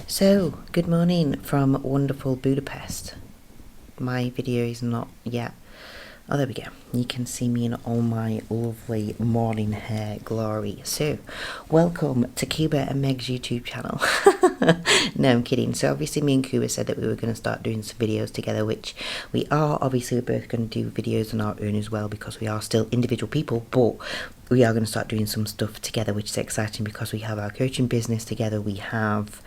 So, good morning from wonderful Budapest. My video is not yet. Oh, there we go. You can see me in all my lovely morning hair glory. So, welcome to Cuba and Meg's YouTube channel. No, I'm kidding. So, obviously, me and Cuba said that we were going to start doing some videos together, which we are. Obviously, we're both going to do videos on our own as well because we are still individual people, but we are going to start doing some stuff together, which is exciting because we have our coaching business together. We have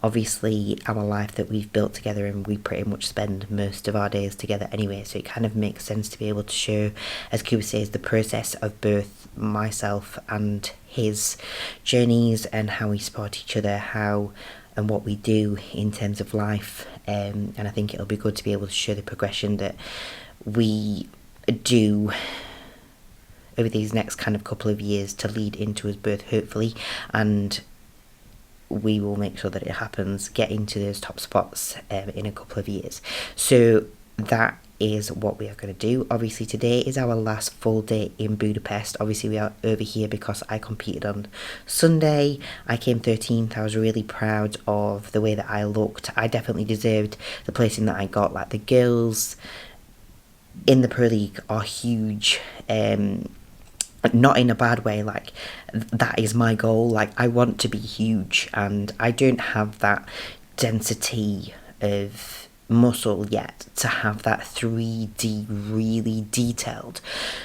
obviously our life that we've built together, and we pretty much spend most of our days together anyway, so it kind of makes sense to be able to show, as Cuba says, the process of both myself and his journeys and how we support each other, how and what we do in terms of life, and I think it'll be good to be able to show the progression that we do over these next kind of couple of years to lead into us both, hopefully, and we will make sure that it happens, get into those top spots in a couple of years. So that is what we are going to do. Obviously today is our last full day in Budapest. Obviously we are over here because I competed on Sunday. I came 13th. I was really proud of the way that I looked. I definitely deserved the placing that I got. Like, the girls in the Pro League are huge, not in a bad way. Like, that is my goal. Like, I want to be huge, and I don't have that density of muscle yet to have that 3D really detailed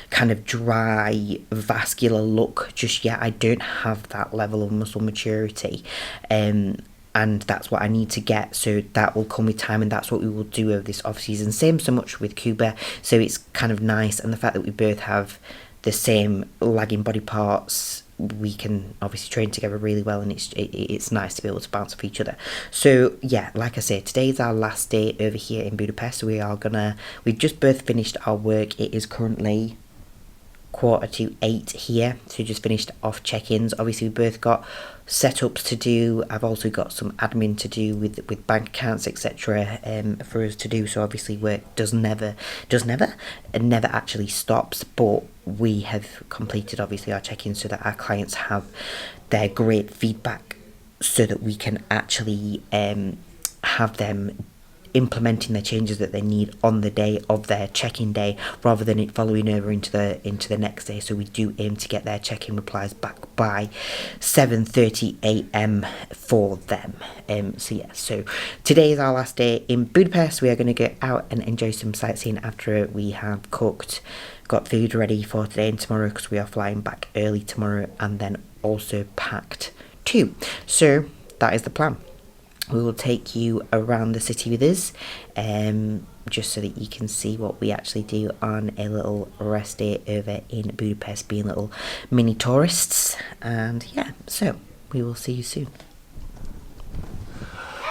kind of dry vascular look just yet. I don't have that level of muscle maturity, and that's what I need to get, so that will come with time, and that's what we will do over this off season. Same so much with Cuba, so it's kind of nice, and the fact that we both have the same lagging body parts, we can obviously train together really well, and it's nice to be able to bounce off each other. So yeah, like I say, today is our last day over here in Budapest. We've just both finished our work. It is currently 7:45 here, so just finished off check-ins. Obviously we both got setups to do. I've also got some admin to do with bank accounts, etc., for us to do. So obviously work never actually stops, but we have completed obviously our check-ins so that our clients have their great feedback, so that we can actually have them implementing the changes that they need on the day of their check-in day, rather than it following over into the next day. So we do aim to get their check-in replies back by 7:30 a.m. for them. So today is our last day in Budapest. We are going to go out and enjoy some sightseeing after we have got food ready for today and tomorrow, because we are flying back early tomorrow, and then also packed too. So that is the plan. We will take you around the city with us, just so that you can see what we actually do on a little rest day over in Budapest, being little mini tourists. And yeah, so we will see you soon.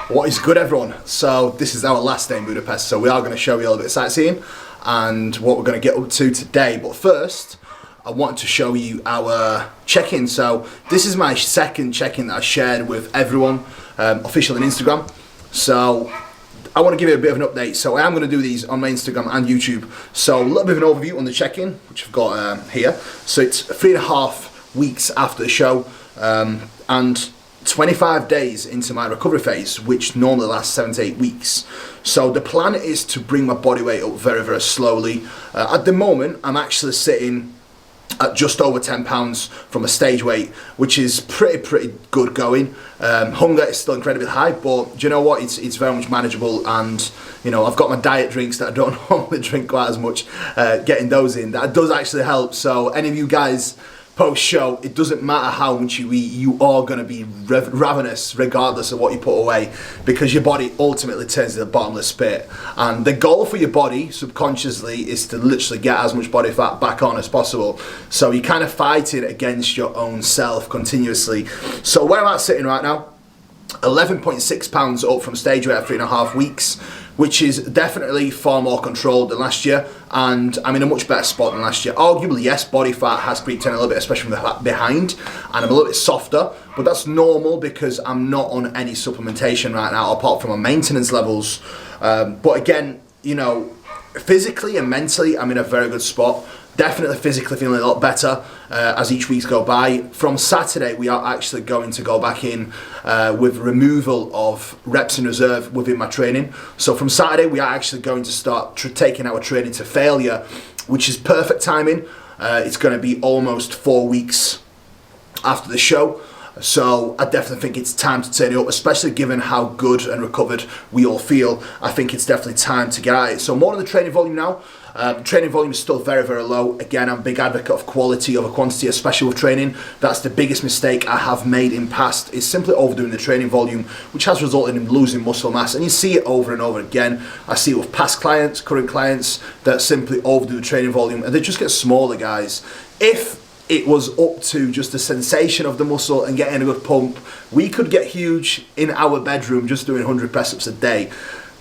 What is good, everyone? So this is our last day in Budapest, so we are going to show you a little bit of sightseeing and what we're going to get up to today. But first, I want to show you our check-in. So this is my second check-in that I shared with everyone, official on Instagram. So I want to give you a bit of an update. So I am going to do these on my Instagram and YouTube. So a little bit of an overview on the check-in, which I've got here. So it's 3.5 weeks after the show, and 25 days into my recovery phase, which normally lasts 7 to 8 weeks. So the plan is to bring my body weight up very, very slowly. At the moment, I'm actually sitting at just over 10 pounds from a stage weight, which is pretty good going. Hunger is still incredibly high, but do you know what? It's very much manageable, and you know, I've got my diet drinks that I don't normally drink quite as much. Getting those in, that does actually help. So any of you guys post-show, it doesn't matter how much you eat, you are going to be ravenous regardless of what you put away, because your body ultimately turns to the bottomless pit. And the goal for your body subconsciously is to literally get as much body fat back on as possible. So you're kind of fighting against your own self continuously. So where I'm at sitting right now, 11.6 pounds up from stage weight at 3.5 weeks, which is definitely far more controlled than last year, and I'm in a much better spot than last year. Arguably, yes, body fat has creeped in a little bit, especially from the behind, and I'm a little bit softer, but that's normal because I'm not on any supplementation right now, apart from my maintenance levels. But again, you know, physically and mentally, I'm in a very good spot. Definitely physically feeling a lot better as each weeks go by. From Saturday, we are actually going to go back in with removal of reps in reserve within my training. So from Saturday, we are actually going to start taking our training to failure, which is perfect timing. It's going to be almost 4 weeks after the show. So I definitely think it's time to turn it up, especially given how good and recovered we all feel. I think it's definitely time to get at it. So more on the training volume now. Training volume is still very, very low. Again, I'm a big advocate of quality over quantity, especially with training. That's the biggest mistake I have made in past, is simply overdoing the training volume, which has resulted in losing muscle mass. And you see it over and over again. I see it with past clients, current clients, that simply overdo the training volume, and they just get smaller, guys. If it was up to just the sensation of the muscle and getting a good pump, we could get huge in our bedroom just doing 100 press-ups a day.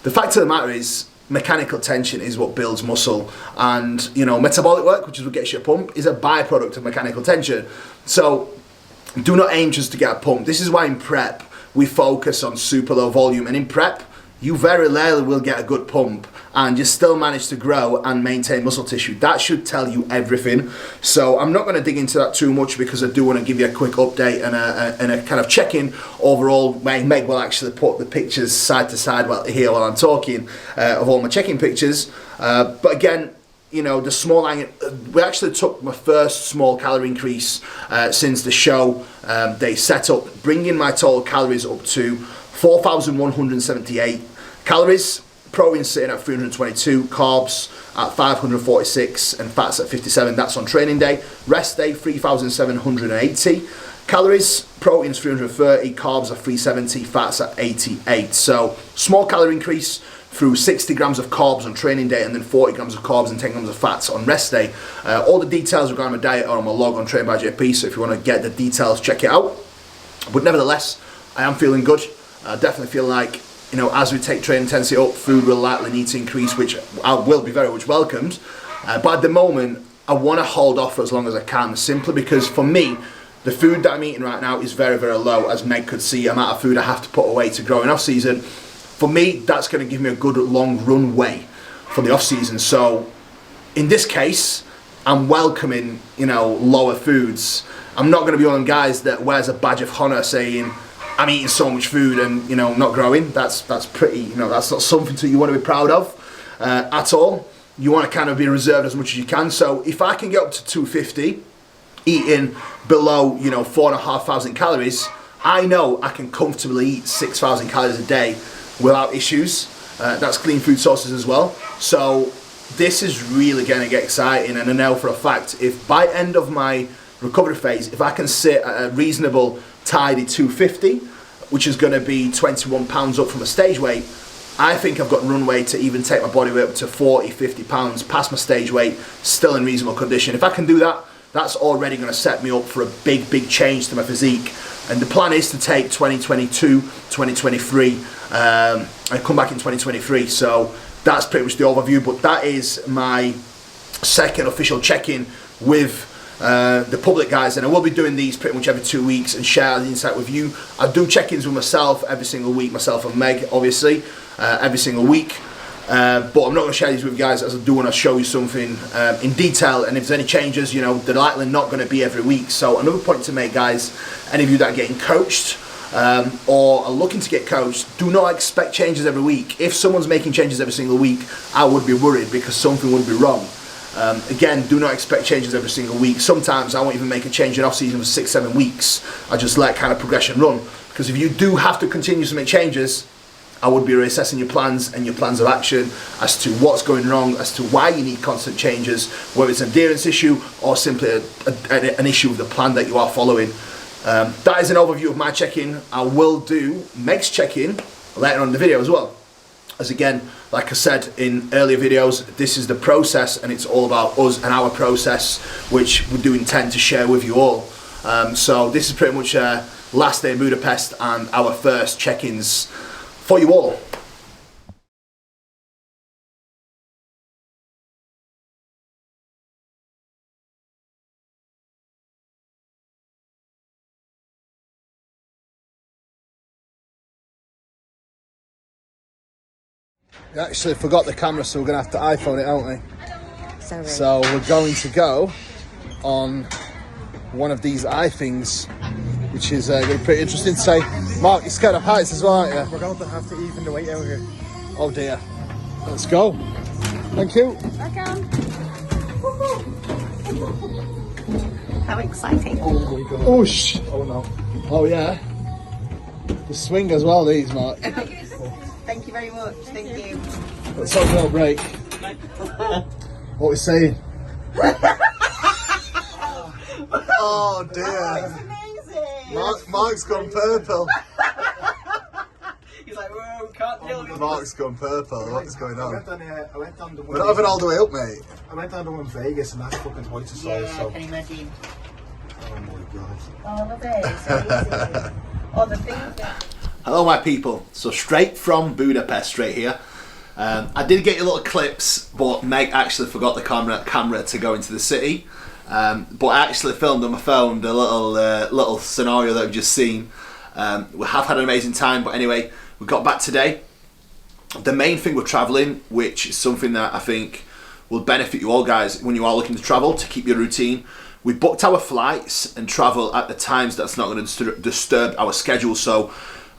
The fact of the matter is, mechanical tension is what builds muscle, and metabolic work, which is what gets you a pump, is a byproduct of mechanical tension. So do not aim just to get a pump. This is why in prep we focus on super low volume, and in prep you very rarely will get a good pump and you still manage to grow and maintain muscle tissue. That should tell you everything. So I'm not going to dig into that too much, because I do want to give you a quick update and a kind of check-in overall. Meg will actually put the pictures side to side here while I'm talking of all my check-in pictures. But again, the small line, we actually took my first small calorie increase since the show they set up, bringing my total calories up to 4,178 calories. Protein sitting at 322, carbs at 546, and fats at 57. That's on training day. Rest day, 3,780 calories. Protein's 330, carbs are 370, fats at 88. So small calorie increase through 60 grams of carbs on training day, and then 40 grams of carbs and 10 grams of fats on rest day. All the details regarding my diet are on my blog on Train by JP, so if you want to get the details, check it out. But nevertheless, I am feeling good. I definitely feel like, as we take training intensity up, food will likely need to increase, which I will be very much welcomed. But at the moment, I want to hold off for as long as I can, simply because for me, the food that I'm eating right now is very, very low. As Meg could see, the amount of food I have to put away to grow in off season. For me, that's going to give me a good long runway for the off season. So in this case, I'm welcoming, lower foods. I'm not going to be one of them guys that wears a badge of honor saying, I'm eating so much food and not growing. That's pretty, that's not something that you want to be proud of at all. You want to kind of be reserved as much as you can. So if I can get up to 250, eating below 4,500 calories, I know I can comfortably eat 6,000 calories a day without issues. That's clean food sources as well. So this is really going to get exciting, and I know for a fact, if by end of my recovery phase, if I can sit at a reasonable tidy 250, which is going to be 21 pounds up from a stage weight, I think I've got runway to even take my body weight up to 40, 50 pounds past my stage weight, still in reasonable condition. If I can do that, that's already going to set me up for a big, big change to my physique. And the plan is to take 2022, 2023, and come back in 2023. So that's pretty much the overview, but that is my second official check-in with the public, guys, and I will be doing these pretty much every 2 weeks and share the insight with you. I do check-ins with myself every single week, myself and Meg, obviously, every single week. But I'm not going to share these with you guys, as I do want to show you something in detail, and if there's any changes, they're likely not going to be every week. So another point to make, guys, any of you that are getting coached or are looking to get coached, do not expect changes every week. If someone's making changes every single week, I would be worried, because something would be wrong. Again, do not expect changes every single week. Sometimes I won't even make a change in off-season for 6-7 weeks. I just let kind of progression run, because if you do have to continue to make changes, I would be reassessing your plans and your plans of action as to what's going wrong, as to why you need constant changes, whether it's an adherence issue or simply an issue with the plan that you are following. That is an overview of my check-in. I will do Meg's check-in later on in the video as well. As again, like I said in earlier videos, this is the process, and it's all about us and our process, which we do intend to share with you all. So this is pretty much last day in Budapest and our first check-ins for you all. We actually forgot the camera, so we're going to have to iPhone it, aren't we? Sorry. So we're going to go on one of these eye things, which is going to be pretty interesting to say. Mark, you're scared of heights as well, aren't you? We're going to have to even the weight out here. Oh dear. Let's go. Thank you. Welcome. How exciting. Oh my god. Oh, Oh no. Oh yeah. The swing as well, these, Mark. Thank you very much. Thank you. Let's hope we don't break. What we're saying. Oh dear. Amazing. Mark's gone purple. He's like, whoa, can't deal with Mark's gone purple. What's going I on? went on the one. We're not even all the way up, mate. I went on the one in Vegas and that's fucking twice the size. Yeah, So. I can imagine. Oh my god. Oh, I love it. It's amazing. Oh, the things that... Hello, my people. So straight from Budapest, straight here. I did get your little clips, but Meg actually forgot the camera to go into the city. But I actually filmed on my phone the little scenario that we've just seen. We have had an amazing time, but anyway, we got back today. The main thing with travelling, which is something that I think will benefit you all guys when you are looking to travel, to keep your routine. We booked our flights and travel at the times that's not going to disturb our schedule, so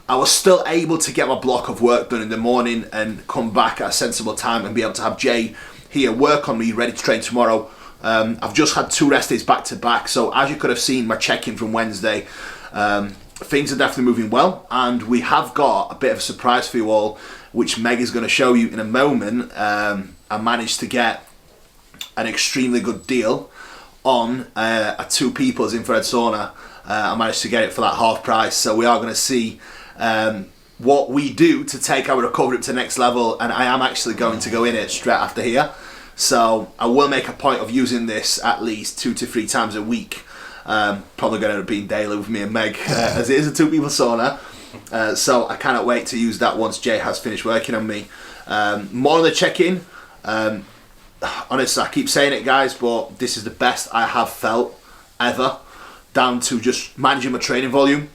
I was still able to get my block of work done in the morning and come back at a sensible time and be able to have Jay here work on me, ready to train tomorrow. I've just had 2 rest days back to back, so as you could have seen my check-in from Wednesday, things are definitely moving well, and we have got a bit of a surprise for you all, which Meg is going to show you in a moment. I managed to get an extremely good deal on a 2 people's infrared sauna. I managed to get it for that half price, so we are going to see what we do to take our recovery up to the next level, and I am actually going to go in it straight after here. So I will make a point of using this at least 2 to 3 times a week. Probably going to end up being daily with me and Meg, as it is a 2 people sauna. So I cannot wait to use that once Jay has finished working on me. More on the check-in. Honestly, I keep saying it, guys, but this is the best I have felt ever, down to just managing my training volume,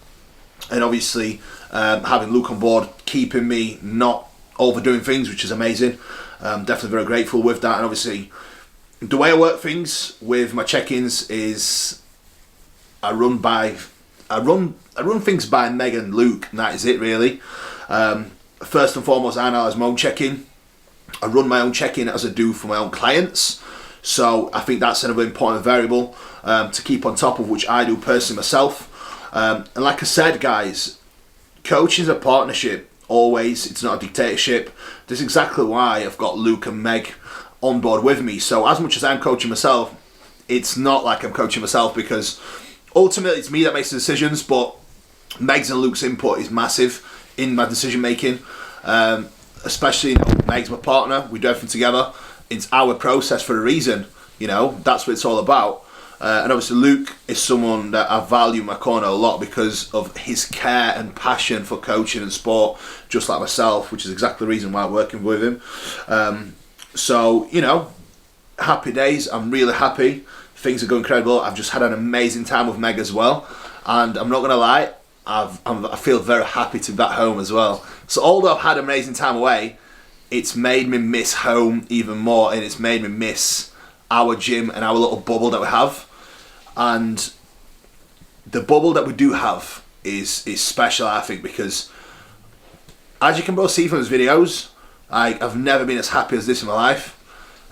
and obviously having Luke on board, keeping me not overdoing things, which is amazing. Definitely very grateful with that. And obviously the way I work things with my check-ins is I run things by Meg and Luke, and that is it really. First and foremost, I analyse my own check-in. I run my own check-in as I do for my own clients, so I think that's another important variable to keep on top of, which I do personally myself. And like I said, guys, coaching is a partnership, always. It's not a dictatorship. That's exactly why I've got Luke and Meg on board with me. So as much as I'm coaching myself, it's not like I'm coaching myself, because ultimately it's me that makes the decisions, but Meg's and Luke's input is massive in my decision making. Especially, you know, Meg's my partner, we do everything together. It's our process for a reason, you know, that's what it's all about. And obviously Luke is someone that I value in my corner a lot because of his care and passion for coaching and sport, just like myself, which is exactly the reason why I'm working with him. So, you know, happy days, I'm really happy. Things are going incredible. I've just had an amazing time with Meg as well. And I'm not going to lie, I feel very happy to be back home as well. So although I've had an amazing time away, it's made me miss home even more, and it's made me miss our gym and our little bubble that we have. And the bubble that we do have is special, I think, because as you can both see from his videos, I've never been as happy as this in my life.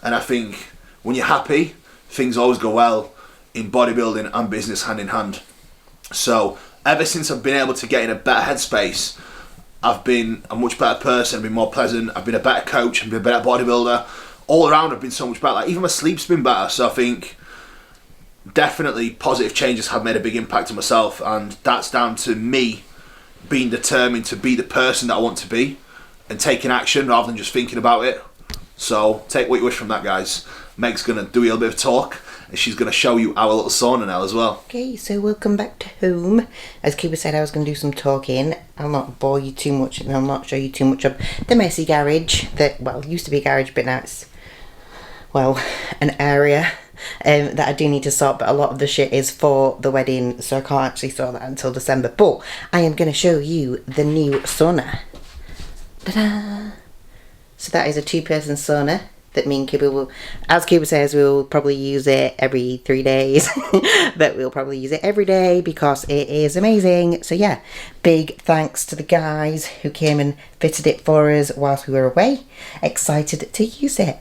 And I think when you're happy, things always go well in bodybuilding and business hand in hand. So ever since I've been able to get in a better headspace, I've been a much better person, I've been more pleasant, I've been a better coach, I've been a better bodybuilder. All around I've been so much better. Like, even my sleep's been better. So I think definitely positive changes have made a big impact on myself, and that's down to me being determined to be the person that I want to be and taking action rather than just thinking about it. So take what you wish from that, guys. Meg's going to do a little bit of talk, and she's going to show you our little sauna now as well. Okay, so welcome back to home. As Cooper said, I was going to do some talking. I'll not bore you too much, and I'll not show you too much of the messy garage that, well, used to be a garage, but now it's, well, an area that I do need to sort, but a lot of the shit is for the wedding, so I can't actually sort that until December. But I am going to show you the new sauna. Ta-da! So that is a 2-person sauna. that me and Cuba will, as Cuba says, we'll probably use it every 3 days, but we'll probably use it every day because it is amazing. So yeah, big thanks to the guys who came and fitted it for us whilst we were away. Excited to use it.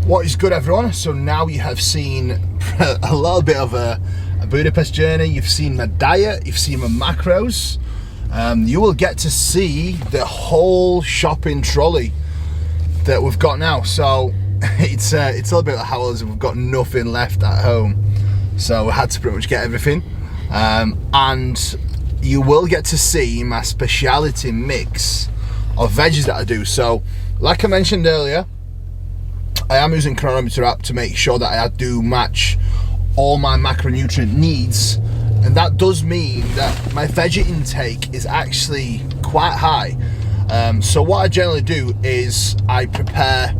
What is good, everyone? So now you have seen a little bit of a Budapest journey. You've seen my diet, you've seen my macros. You will get to see the whole shopping trolley that we've got now. So it's a little bit like how we've got nothing left at home, so we had to pretty much get everything. And you will get to see my speciality mix of veggies that I do. So like I mentioned earlier, I am using Chronometer app to make sure that I do match all my macronutrient needs, and that does mean that my veggie intake is actually quite high. So what I generally do is I prepare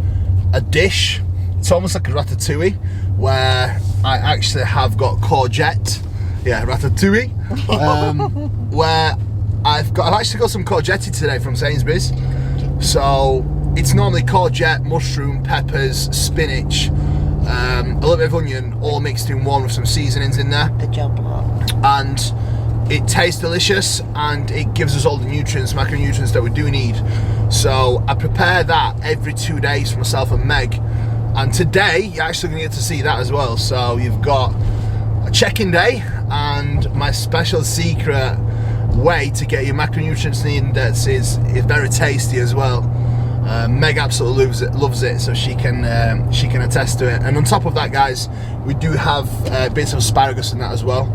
a dish. It's almost like a ratatouille, where I actually have got courgette. Yeah, ratatouille. Where I've actually got some courgette today from Sainsbury's. So it's normally courgette, mushroom, peppers, spinach, a little bit of onion, all mixed in one with some seasonings in there. The job lot. And it tastes delicious, and it gives us all the nutrients, macronutrients that we do need. So I prepare that every 2 days for myself and Meg. And today, you're actually going to get to see that as well. So you've got a check-in day and my special secret way to get your macronutrients needed that is very tasty as well. Meg absolutely loves it, so she can attest to it. And on top of that, guys, we do have bits of asparagus in that as well.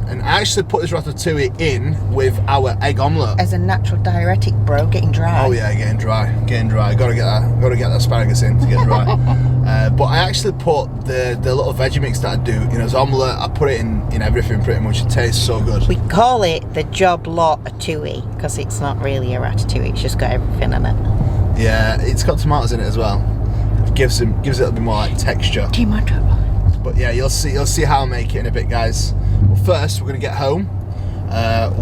And I actually put this ratatouille in with our egg omelette. As a natural diuretic, bro, getting dry. Oh yeah, getting dry. Gotta get that asparagus in to get dry. But I actually put the little veggie mix that I do in as omelette. I put it in everything pretty much. It tastes so good. We call it the job lot ratatouille because it's not really a ratatouille. It's just got everything in it. Yeah, it's got tomatoes in it as well. It gives it a little bit more like texture. Tomato. But yeah, you'll see how I make it in a bit, guys. Well, first we're gonna get home.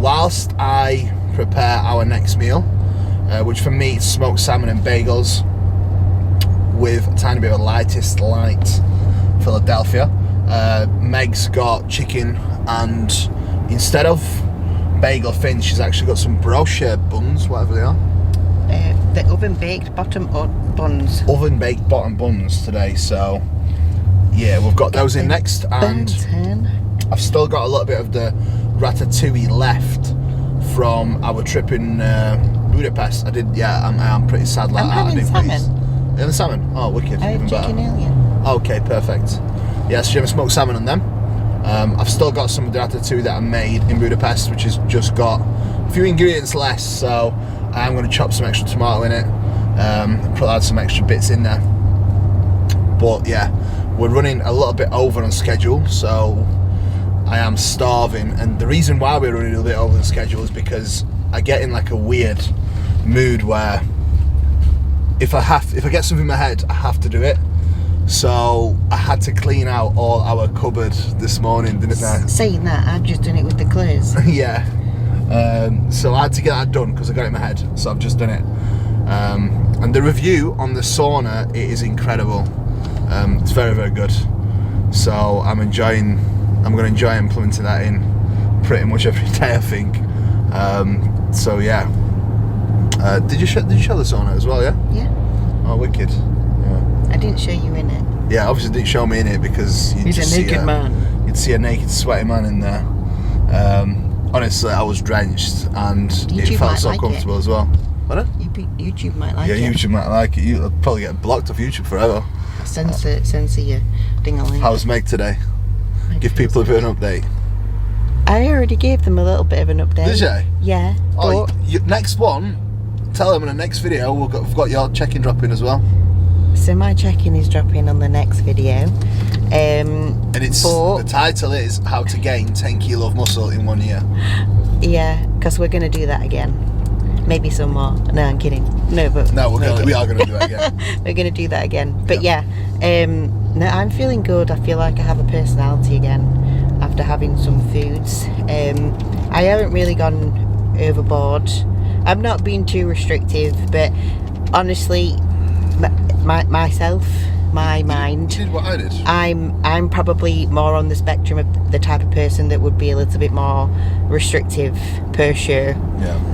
Whilst I prepare our next meal, which for me is smoked salmon and bagels with a tiny bit of lightest light Philadelphia. Meg's got chicken, and instead of bagel fins, she's actually got some brioche buns, whatever they are. The oven baked bottom buns. Oven baked bottom buns today. So yeah, we've got those in next, and I've still got a little bit of the ratatouille left from our trip in Budapest. I am pretty sad like that. I'm having salmon. You're having salmon? Oh, wicked. I have Even chicken better. alien. Okay, perfect. Yeah, so you have smoked salmon on them. I've still got some of the ratatouille that I made in Budapest, which has just got a few ingredients less, so I'm going to chop some extra tomato in it, add some extra bits in there. But yeah, we're running a little bit over on schedule, so I am starving. And the reason why we're running a little bit over on schedule is because I get in like a weird mood where if I get something in my head, I have to do it. So I had to clean out all our cupboard this morning, didn't I? Saying that, I've just done it with the clothes. Yeah. So I had to get that done because I got it in my head, so I've just done it. And the review on the sauna, it is incredible. It's very, very good. So I'm going to enjoy implementing that in pretty much every day, I think. So yeah. Did you show the sauna as well? Yeah. Yeah. Oh, wicked. Yeah. I didn't show you in it. Yeah, obviously didn't show me in it because he's a naked man. You'd see a naked, sweaty man in there. Honestly, I was drenched, and YouTube it felt so comfortable as well. What? YouTube might like it. Yeah, YouTube might like it. You'll probably get blocked off YouTube forever. Censor your ding-a-ling. How's Meg today? Give people a bit of an update. I already gave them a little bit of an update. Did you? Yeah. Oh, next one, tell them in the next video we've got your check-in drop-in as well. So my check-in is dropping on the next video. And the title is How to Gain 10 Kilo of Muscle in 1 year. Yeah, because we're going to do that again. Maybe some more. No, I'm kidding. We are going to do it again. We're going to do that again. But yeah, no, I'm feeling good. I feel like I have a personality again after having some foods. I haven't really gone overboard. I've not been too restrictive, but honestly, myself, my mind. You did what I did. I'm probably more on the spectrum of the type of person that would be a little bit more restrictive per show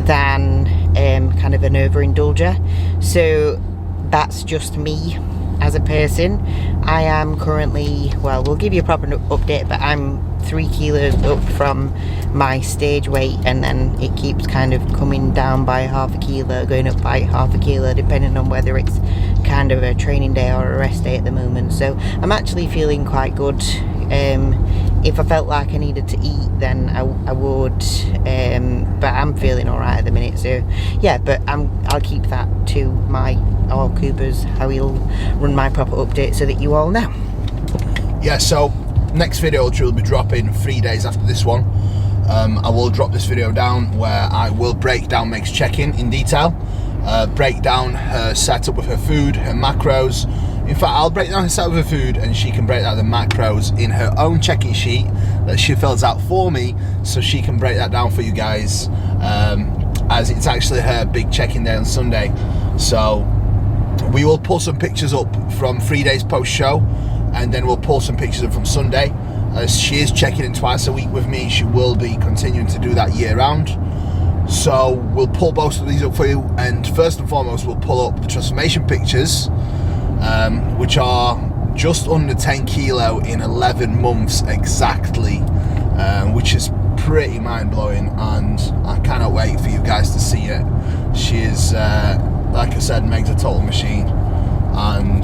than kind of an overindulger. So that's just me as a person. I am currently, well, we'll give you a proper update, but I'm 3 kilos up from my stage weight, and then it keeps kind of coming down by half a kilo, going up by half a kilo, depending on whether it's kind of a training day or a rest day at the moment. So I'm actually feeling quite good. If I felt like I needed to eat, then I would, but I'm feeling alright at the minute. So yeah, but I'll keep that to my, or Cooper's, how he'll run my proper update so that you all know. Yeah, so next video will be dropping 3 days after this one. I will drop this video down where I will break down Meg's check-in in detail, break down her setup with her food, her macros. In fact, I'll break down her setup with her food, and she can break down the macros in her own check-in sheet that she fills out for me, so she can break that down for you guys, as it's actually her big check-in day on Sunday. So we will pull some pictures up from 3 days post-show, and then we'll pull some pictures up from Sunday. As she is checking in twice a week with me, she will be continuing to do that year round. So we'll pull both of these up for you, and first and foremost we'll pull up the transformation pictures, which are just under 10 kilo in 11 months exactly, which is pretty mind-blowing, and I cannot wait for you guys to see it. She is, like I said, Meg's a total machine, and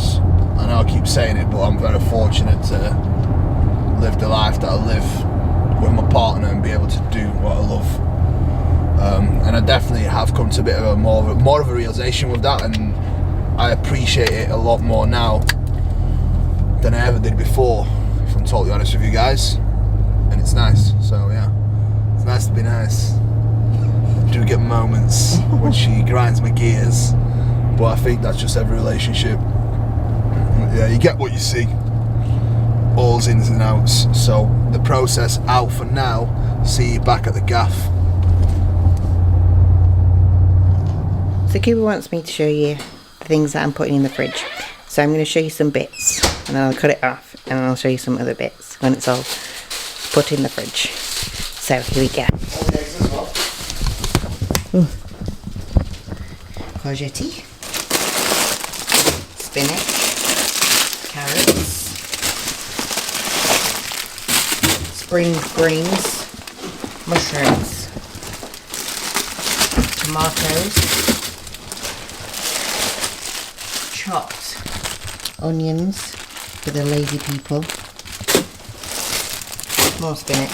I know I keep saying it, but I'm very fortunate to live the life that I live with my partner and be able to do what I love. And I definitely have come to a bit of a more of a realization with that, and I appreciate it a lot more now than I ever did before, if I'm totally honest with you guys. And it's nice, so yeah, it's nice to be nice. I do get moments when she grinds my gears, but I think that's just every relationship. Yeah, you get what you see, all's ins and outs. So the process out for now. See you back at the gaff. So Cooper wants me to show you the things that I'm putting in the fridge. So I'm going to show you some bits, and then I'll cut it off, and then I'll show you some other bits when it's all put in the fridge. So here we go. Courgette, spinach, carrots, spring greens, mushrooms, tomatoes, chopped onions for the lazy people, more spinach,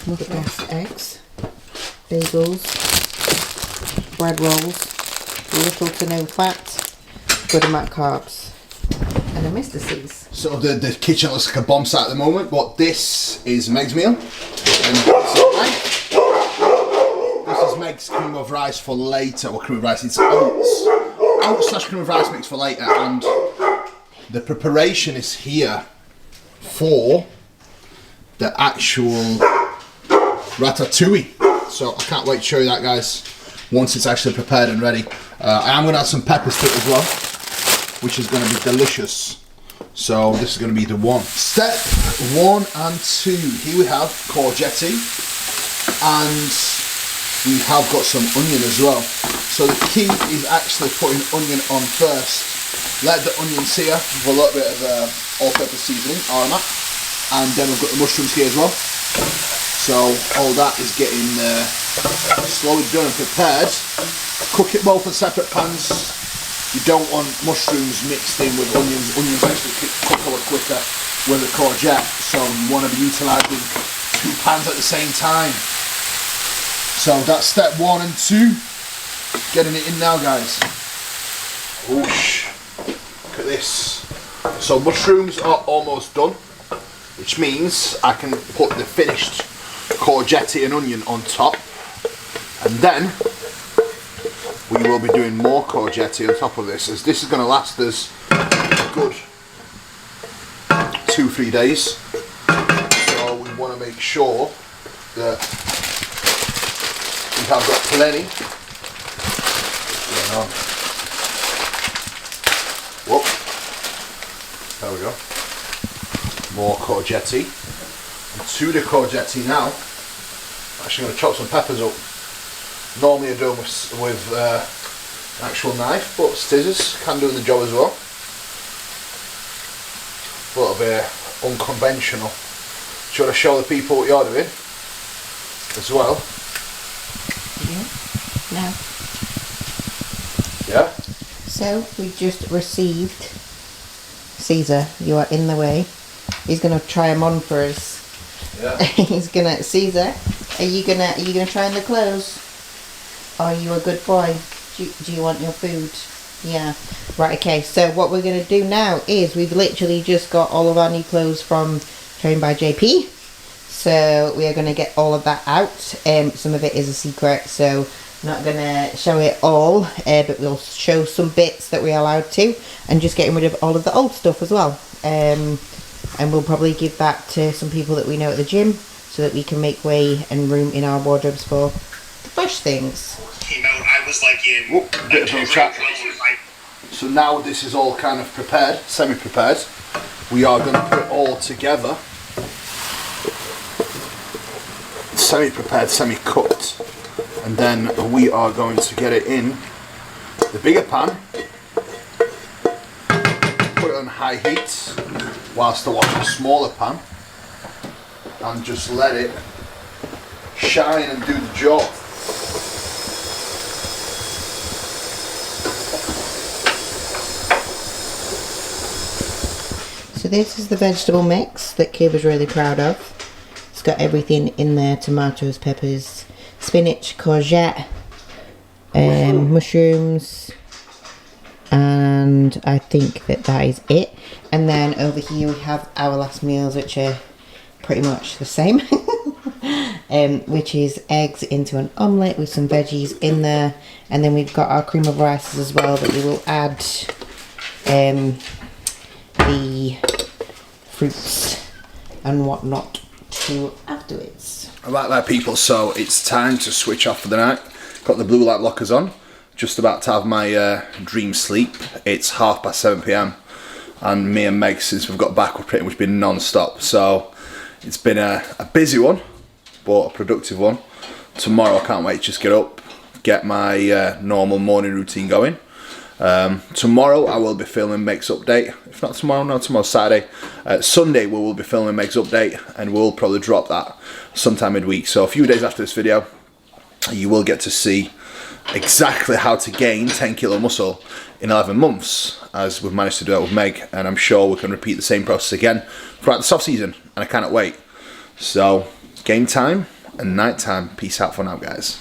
mush eggs, bagels, bread rolls, little to no fat, good amount of carbs, and a Mr. C's. So the kitchen looks like a bomb site at the moment, but this is Meg's meal, and this is mine. This is Meg's cream of rice for later, or cream of rice, it's oats slash cream of rice mix for later, and the preparation is here for the actual ratatouille. So I can't wait to show you that, guys, once it's actually prepared and ready. I am going to add some peppers to it as well, which is going to be delicious. So this is going to be the one. Step 1 and 2. Here we have courgette, and we have got some onion as well. So the key is actually putting onion on first. Let the onion sear with a little bit of all-purpose seasoning, aromat, and then we've got the mushrooms here as well. So all that is getting slowly done and prepared. Cook it both in separate pans. You don't want mushrooms mixed in with onions. Onions actually cook a lot quicker with a courgette, so you want to be utilising 2 pans at the same time. So that's step 1 and 2. Getting it in now, guys. Whoosh. Look at this. So mushrooms are almost done, which means I can put the finished courgette and onion on top, and then we will be doing more courgette on top of this, as this is going to last us a good 2-3 days. So we want to make sure that we have got plenty. on. Whoop. There we go. More courgette. And to the courgette now, I'm actually going to chop some peppers up. Normally I do them with an actual knife, but scissors can do the job as well. A little bit unconventional. Should I show the people what you're doing as well? Yeah. No. Yeah? So we just received Caesar, you are in the way. He's gonna try them on for us. Yeah. He's gonna Caesar, are you gonna try on the clothes? Are you a good boy? Do you want your food? Yeah. Right, okay, so what we're gonna do now is we've literally just got all of our new clothes from Trained by JP. So we are gonna get all of that out. Some of it is a secret, so not gonna show it all, but we'll show some bits that we're allowed to, and just getting rid of all of the old stuff as well. And we'll probably give that to some people that we know at the gym, so that we can make way and room in our wardrobes for the fresh things. Came out, I was like in. Whoop, bit of a chat. So now this is all kind of prepared, semi-prepared. We are going to put it all together. Semi-prepared, semi-cooked. And then we are going to get it in the bigger pan, put it on high heat whilst I wash the smaller pan, and just let it shine and do the job. So this is the vegetable mix that Kib was really proud of. It's got everything in there: tomatoes, peppers, spinach, courgette, mushrooms, and I think that is it. And then over here we have our last meals, which are pretty much the same, which is eggs into an omelette with some veggies in there, and then we've got our cream of rice as well that we will add the fruits and whatnot to afterwards. Alright there people, so it's time to switch off for the night. Got the blue light blockers on, just about to have my dream sleep. It's 7:30 PM, and me and Meg, since we've got back, we've pretty much been non-stop. So it's been a busy one, but a productive one. Tomorrow I can't wait to just get up, get my normal morning routine going. Tomorrow I will be filming Meg's update. If not tomorrow, no, tomorrow's Saturday. Sunday we will be filming Meg's update, and we'll probably drop that sometime midweek. So a few days after this video, you will get to see exactly how to gain 10 kilo muscle in 11 months, as we've managed to do that with Meg, and I'm sure we can repeat the same process again throughout the soft season, and I cannot wait. So game time and night time. Peace out for now, guys.